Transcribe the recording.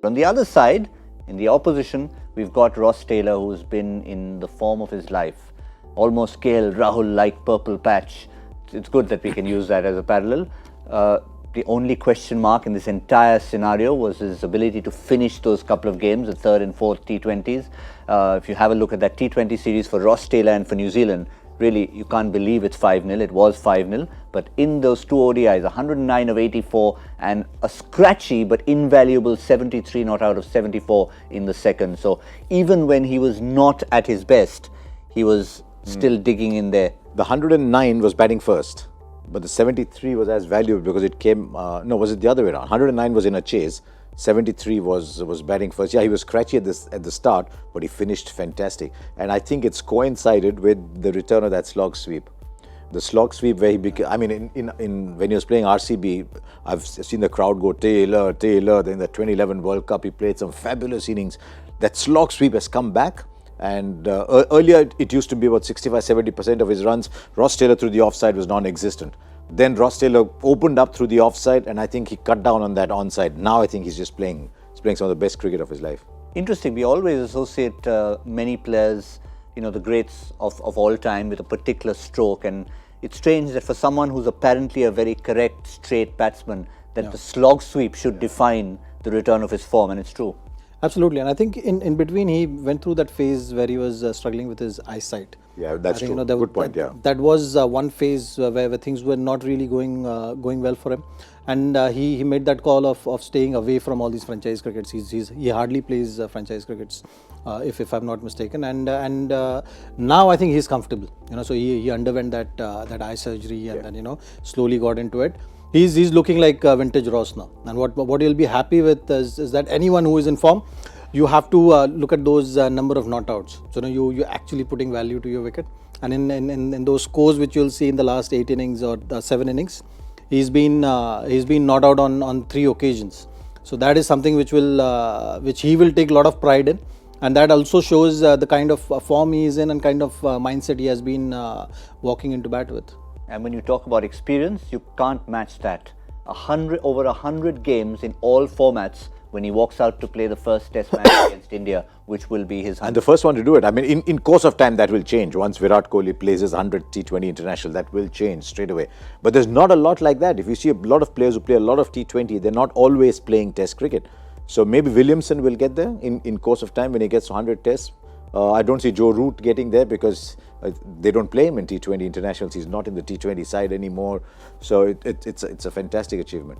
On the other side, in the opposition, we've got Ross Taylor, who's been in the form of his life. Almost KL Rahul-like purple patch. It's good that we can use that as a parallel. The only question mark in this entire scenario was his ability to finish those couple of games, the third and fourth T20s. If you have a look at that T20 series for Ross Taylor and for New Zealand, really, you can't believe it's 5-0. It was 5-0. But in those two ODIs, 109 of 84 and a scratchy but invaluable 73 not out of 74 in the second. So even when he was not at his best, he was still digging in there. The 109 was batting first, but the 73 was as valuable because it came, was it the other way around? 109 was in a chase, 73 was batting first. Yeah, he was scratchy at the start, but he finished fantastic. And I think it's coincided with the return of that slog sweep. The slog sweep where he became, I mean, when he was playing RCB, I've seen the crowd go, Taylor. Then in the 2011 World Cup, he played some fabulous innings. That slog sweep has come back. And earlier, it used to be about 65-70% of his runs. Ross Taylor through the offside was non-existent. Then Ross Taylor opened up through the offside, and I think he cut down on that onside. Now I think he's just playing some of the best cricket of his life. Interesting. We always associate many players, the greats of all time, with a particular stroke. And it's strange that for someone who's apparently a very correct, straight batsman, that the slog sweep should define the return of his form, and it's true. Absolutely, and I think in between he went through that phase where he was struggling with his eyesight. Yeah, that's true. Good point. That was one phase where things were not really going well for him, and he made that call of staying away from all these franchise crickets. He hardly plays franchise crickets, if I'm not mistaken, and now I think he's comfortable. So he underwent that eye surgery and then slowly got into it. He's looking like vintage Ross now, and what you'll be happy with is that anyone who is in form, you have to look at those number of not outs. So you're actually putting value to your wicket, and in those scores which you'll see in the last 8 innings or 7 innings, he's been not out on 3 occasions. So that is something which he will take a lot of pride in, and that also shows the kind of form he is in and kind of mindset he has been walking into bat with. And when you talk about experience, you can't match that. Over 100 games in all formats when he walks out to play the first test match against India, which will be his 100th. And the first one to do it. I mean, in course of time, that will change. Once Virat Kohli plays his 100th T20 international, that will change straight away. But there's not a lot like that. If you see a lot of players who play a lot of T20, they're not always playing test cricket. So maybe Williamson will get there in course of time when he gets 100 tests. I don't see Joe Root getting there because they don't play him in T20 internationals. He's not in the T20 side anymore. So it's a fantastic achievement.